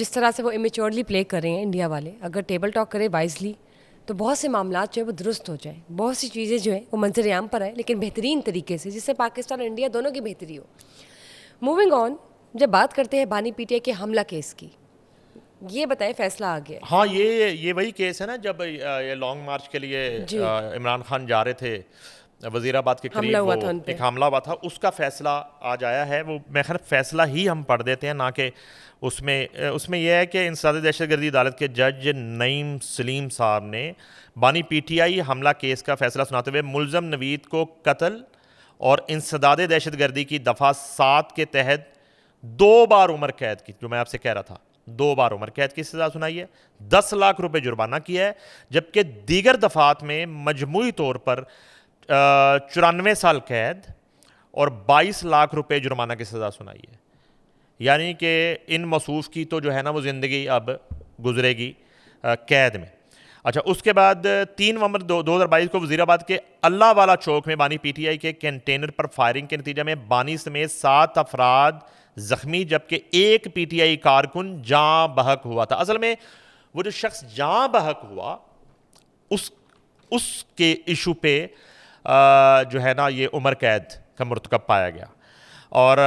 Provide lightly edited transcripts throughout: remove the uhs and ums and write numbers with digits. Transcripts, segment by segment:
जिस तरह से वो इमेच्योरली प्ले कर रहे हैं इंडिया वाले, अगर टेबल टॉक करें वाइजली तो बहुत से मामला जो है वो दुरुस्त हो जाए, बहुत सी चीज़ें जो है वो मंजर आम पर आए, लेकिन बेहतरीन तरीके से, जिससे पाकिस्तान और इंडिया दोनों की बेहतरी हो। मूविंग ऑन, जब बात करते हैं बानी पीटीआई के हमला केस की, ये बताएं फैसला आ गया है। हाँ, ये वही केस है ना, जब ये लॉन्ग मार्च के लिए इमरान खान जा रहे थे वजीराबाद के करीब, वो एक हमला हुआ था, उसका फैसला आज आया है। वो मैं खैर फैसला ही हम पढ़ देते हैं, ना कि उसमें यह है कि इंसदाद दहशतगर्दी अदालत के जज नईम सलीम साहब ने बानी पीटीआई हमला केस का फैसला सुनाते हुए मुलजम नवीद को कत्ल और इंसदाद दहशतगर्दी की दफ़ा 7 के तहत 2 बार उम्र कैद की, जो मैं आपसे कह रहा था, 2 बार उम्र कैद की सज़ा सुनाई है, 10 लाख रुपए जुर्माना किया है, जबकि दीगर दफ़ात में मजमूई तौर पर 94 साल कैद और 22 लाख रुपए जुर्माना की सज़ा सुनाई है। यानी कि इन मसूफ की तो जो है ना वो ज़िंदगी अब गुजरेगी कैद में। अच्छा, उसके बाद 3 नवंबर 2022 को वजीराबाद के अल्लाह वाला चौक में बानी पीटीआई के कंटेनर पर फायरिंग के नतीजे में बानी समेत 7 अफराद जख्मी, जबकि एक पीटीआई कारकुन जाँ बहक हुआ था। असल में वो जो शख्स जाँ बहक हुआ उसके इशू पे जो है ना ये उम्र कैद का मुर्तकब पाया गया और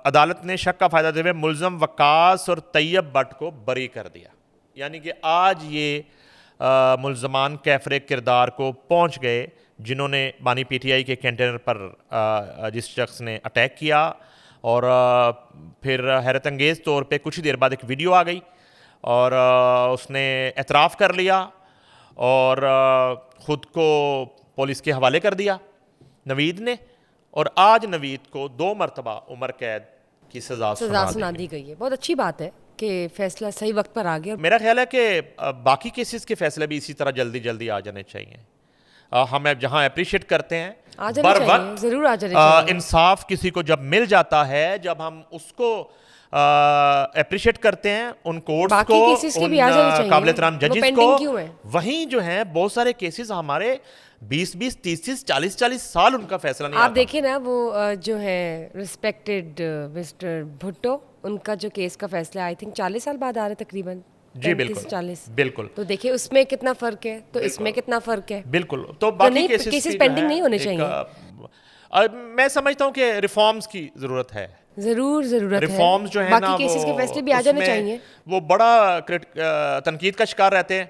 अदालत ने शक का फ़ायदा देते हुए मुलजम वकास और तैयब भट्ट को बरी कर दिया। यानी कि आज ये मुलजमान कैफरे किरदार को पहुंच गए जिन्होंने बानी पीटीआई के कंटेनर पर जिस शख्स ने अटैक किया। और फिर हैरत अंगेज़ तौर पे कुछ ही देर बाद एक वीडियो आ गई और उसने एतराफ़ कर लिया और ख़ुद को पुलिस के हवाले कर दिया नवीद ने, और आज नवीद को 2 मरतबा उम्र कैद की सज़ा सुना दी गई है। बहुत अच्छी बात है कि फैसला सही वक्त पर आ गया। मेरा ख्याल है कि बाकी केसेस के फैसले भी इसी तरह जल्दी जल्दी आ जाने चाहिए। हम जहाँ अप्रिशिएट करते हैं बर वक्त जरूर आ जाने चाहिए। इंसाफ किसी को जब मिल जाता है, जब हम उसको अप्रिशिएट करते हैं उन कोर्ट्स को, उन काबिल एहतराम जजेस को, वहीं जो है बहुत सारे केसेस हमारे 20-20, 30-30, 40-40 साल उनका फैसला नहीं आता। आप देखिए ना वो जो है रिस्पेक्टेड मिस्टर भुट्टो, उनका जो केस का फैसला आई थिंक 40 साल बाद आ रहा है तकरीबन। जी बिल्कुल 40 बिल्कुल। तो देखिए उसमें कितना फर्क है, तो इसमें कितना फर्क है। बिल्कुल, तो बाकी केसेस पेंडिंग नहीं होने चाहिए। मैं समझता हूँ कि रिफॉर्म्स की जरूरत है, जरूरत रिफॉर्म्स जो है ना, बाकी केसेस के फैसले भी आ जाने चाहिए। वो बड़ा तनकीद का शिकार रहते हैं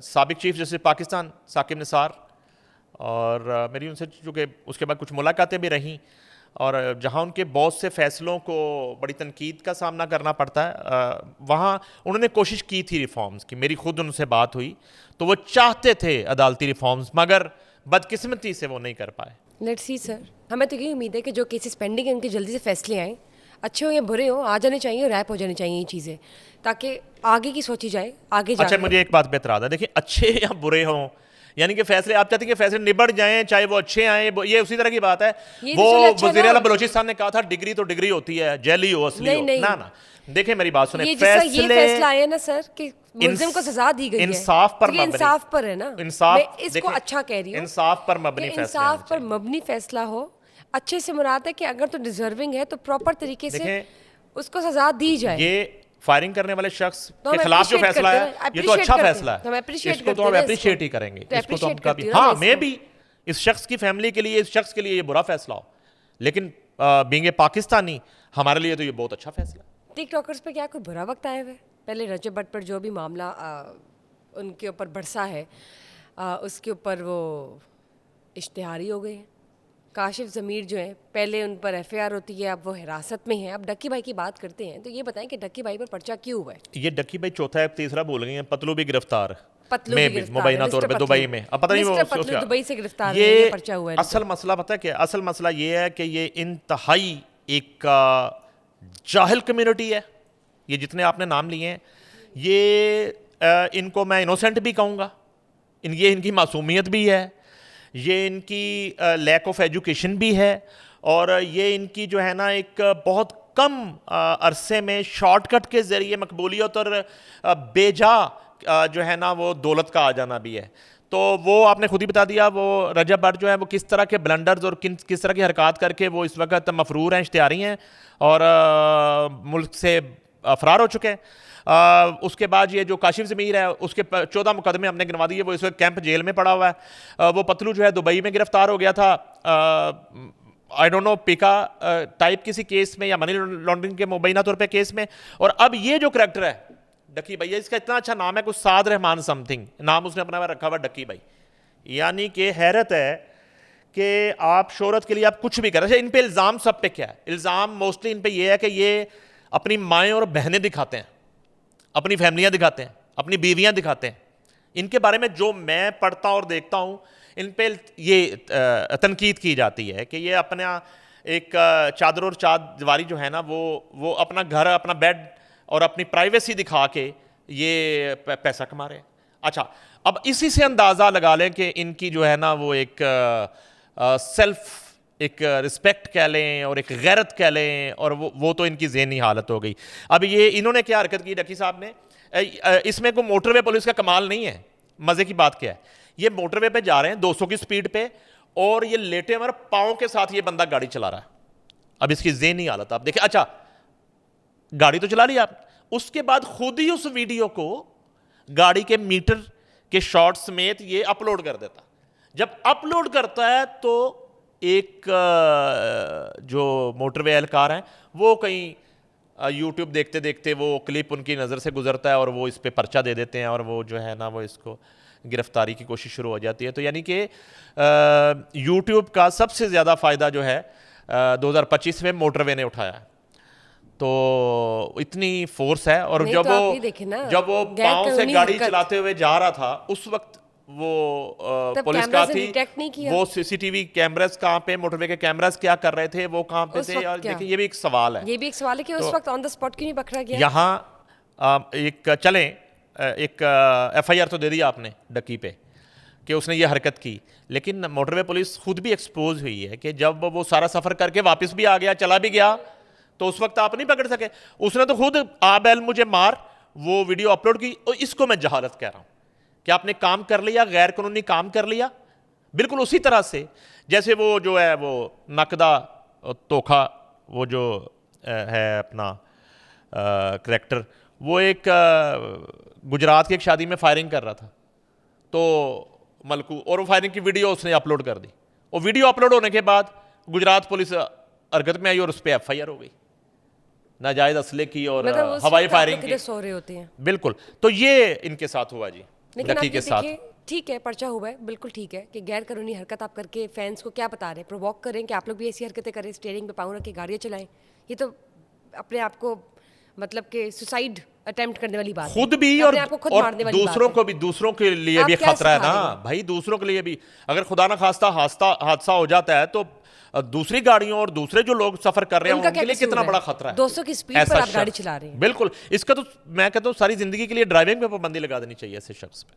साबिक चीफ जस्टिस पाकिस्तान साकिब निसार, और मेरी उनसे चूँकि उसके बाद कुछ मुलाकातें भी रहीं, और जहाँ उनके बहुत से फैसलों को बड़ी तनकीद का सामना करना पड़ता है, वहाँ उन्होंने कोशिश की थी रिफॉर्म्स की। मेरी खुद उनसे बात हुई तो वो चाहते थे अदालती रिफॉर्म्स, मगर बदकिस्मती से वो नहीं कर पाए। लेट्स सी सर, हमें तो यही उम्मीद है कि जो केसेस पेंडिंग है उनके जल्दी से फैसले आएँ, अच्छे हो या बुरे हो, आ जाने चाहिए, रैप हो जानी चाहिए ये चीज़ें, ताकि आगे की सोची जाए आगे। अच्छा, मुझे एक बात बेहतर आता है, देखिए अच्छे या बुरे हों, यानी कि फैसले आप चाहते हैं कि फैसले निबड़ जाएं, चाहे वो अच्छे आए, ये उसी तरह की बात है। वो वज़ीर आला बलोचिस्तान ने कहा था डिग्री तो डिग्री होती है, जेली हो असली हो, ना देखिए मेरी बात सुने, ये फैसला आया ना सर कि मुल्ज़िम को सजा दी गई है, इंसाफ पर है ना, इंसाफ, इसको अच्छा कह रही हूँ, इंसाफ पर मबनी फैसला हो। अच्छे से मुराद है कि अगर तो डिजर्विंग है तो प्रॉपर तरीके से उसको सजा दी जाए। ये फायरिंग करने वाले शख्स के खिलाफ जो फैसला है, ये तो अच्छा फैसला है, इसको तो हम अप्रिशिएट ही करेंगे, इसको तो हम कभी, हाँ मैं भी इस शख्स की फैमिली के लिए, इस शख्स के लिए ये बुरा फैसला हो, लेकिन बीइंग ए पाकिस्तानी हमारे लिए तो ये बहुत अच्छा फैसला। टिकटॉकर्स पे क्या कोई बुरा वक्त आया हुआ है? पहले रजब भट्ट पर जो भी मामला उनके ऊपर बरसा है, उसके ऊपर वो इश्तिहारी हो गए हैं। काशिफ ज़मीर जो है, पहले उन पर एफआईआर होती है, अब वो हिरासत में हैं। अब डक्की भाई की बात करते हैं, तो ये बताएं कि डक्की भाई पर पर्चा क्यों हुआ है? ये डक्की भाई चौथा है, तीसरा बोल गई हैं, पतलू भी गिरफ्तार, मुबैना तौर पे दुबई में, अब पता नहीं वो दुबई से गिरफ्तार ये पर्चा हुआ है। असल मसला पता है क्या? असल मसला ये है कि ये इंतहाई एक जाहिल कम्युनिटी है। ये जितने आपने नाम लिए हैं, ये इनको मैं इनोसेंट भी कहूँगा, ये इनकी मासूमियत भी है, ये इनकी लैक ऑफ एजुकेशन भी है, और ये इनकी जो है ना एक बहुत कम अरसे में शॉर्टकट के ज़रिए मकबूलियत और बेजा जो है ना वो दौलत का आ जाना भी है। तो वो आपने खुद ही बता दिया, वो रजब भट्ट जो है वो किस तरह के ब्लंडर्स और किस तरह की हरकत करके वो इस वक्त मफरूर हैं, इश्तिहारी हैं, और मुल्क से फरार हो चुके हैं। उसके बाद ये जो काशिफ ज़मीर है उसके 14 मुकदमे हमने गिनवा दिए, वो इस वक्त कैंप जेल में पड़ा हुआ है। वो पतलू जो है दुबई में गिरफ्तार हो गया था, I don't know Pika type किसी केस में या मनी लॉन्ड्रिंग के मुबैना तौर पे केस में। और अब ये जो करैक्टर है डक्की भाई, इसका इतना अच्छा नाम है कुछ साद रहमान समथिंग नाम उसने अपना रखा हुआ डक्की भाई। यानी कि हैरत है कि आप शोहरत के लिए आप कुछ भी कर रहे हैं। इन पे इल्ज़ाम सब पे क्या है? इल्ज़ाम मोस्टली इन पे ये है कि ये अपनी माएँ और बहनें दिखाते हैं, अपनी फैमिलियाँ दिखाते हैं, अपनी बीवियाँ दिखाते हैं। इनके बारे में जो मैं पढ़ता और देखता हूँ, इन पे ये तनकीद की जाती है कि ये अपना एक चादर और चारदीवारी जो है ना, वो अपना घर, अपना बेड और अपनी प्राइवेसी दिखा के ये पैसा कमा रहे हैं। अच्छा, अब इसी से अंदाज़ा लगा लें कि इनकी जो है ना वो एक सेल्फ, एक रिस्पेक्ट कह लें और एक गैरत कह लें, और वो तो इनकी ज़हनी हालत हो गई। अब ये इन्होंने क्या हरकत की डक्की साहब ने, इसमें कोई मोटरवे पुलिस का कमाल नहीं है। मज़े की बात क्या है, ये मोटरवे पे जा रहे हैं 200 की स्पीड पे, और ये लेटे मर पाँव के साथ ये बंदा गाड़ी चला रहा है। अब इसकी ज़हनी हालत आप देखिए। अच्छा, गाड़ी तो चला लिया आप, उसके बाद खुद ही उस वीडियो को गाड़ी के मीटर के शॉट समेत ये अपलोड कर देता। जब अपलोड करता है तो एक जो मोटरवे एहलकार हैं वो कहीं यूट्यूब देखते देखते वो क्लिप उनकी नज़र से गुजरता है और वो इस पे पर्चा दे देते हैं, और वो जो है ना वो इसको गिरफ्तारी की कोशिश शुरू हो जाती है। तो यानी कि यूट्यूब का सबसे ज़्यादा फ़ायदा जो है 2025 में मोटरवे ने उठाया है। तो इतनी फोर्स है। और जब वो पाँव से गाड़ी चलाते हुए जा रहा था उस वक्त वो पुलिस का थी, वो सीसीटीवी कैमरास कहाँ पे, मोटरवे के कैमरास क्या कर रहे थे, वो कहाँ पे थे। और देखिए ये भी एक सवाल है, कि उस वक्त ऑन द स्पॉट क्यों नहीं पकड़ा गया। यहाँ एक FIR तो दे दिया आपने डक्की पे कि उसने ये हरकत की, लेकिन मोटरवे पुलिस खुद भी एक्सपोज हुई है कि जब वो सारा सफ़र करके वापस भी आ गया, चला भी गया, तो उस वक्त आप नहीं पकड़ सके। उसने तो खुद आ बैल मुझे मार वो वीडियो अपलोड की। और इसको मैं जहालत कह रहा हूँ कि आपने काम कर लिया, गैर कानूनी काम कर लिया, बिल्कुल उसी तरह से जैसे वो जो है वो नकदा तोखा, वो जो है अपना करैक्टर, वो एक गुजरात की एक शादी में फायरिंग कर रहा था तो मलकू, और वो फायरिंग की वीडियो उसने अपलोड कर दी। वो वीडियो अपलोड होने के बाद गुजरात पुलिस हरकत में आई और उस पर FIR हो गई, नाजायज असले की और हवाई फायरिंग की। सो रहे होते हैं बिल्कुल। तो ये इनके साथ हुआ जी, लेकिन के साथ। ठीक है, पर्चा हुआ है, बिल्कुल ठीक है कि गैर कानूनी हरकत आप करके फैंस को क्या बता रहे हैं, प्रोवोक करें कि आप लोग भी ऐसी हरकतें करें, स्टीयरिंग पे पाँव रख के गाड़ियाँ चलाएं। ये तो अपने आप को मतलब कि सुसाइड अटेम्प्ट करने वाली बात खुद भी और दूसरों को भी, दूसरों के लिए भी खतरा है ना भाई। दूसरों के लिए भी अगर खुदा ना खास्ता हादसा हो जाता है तो दूसरी गाड़ियों और दूसरे जो लोग सफर कर रहे हैं उनके लिए कितना बड़ा खतरा है। 200 की स्पीड पर आप गाड़ी चला रहे हैं। बिल्कुल, इसका तो मैं कहता हूँ सारी जिंदगी के लिए ड्राइविंग पे पाबंदी लगा देनी चाहिए ऐसे शख्स पे।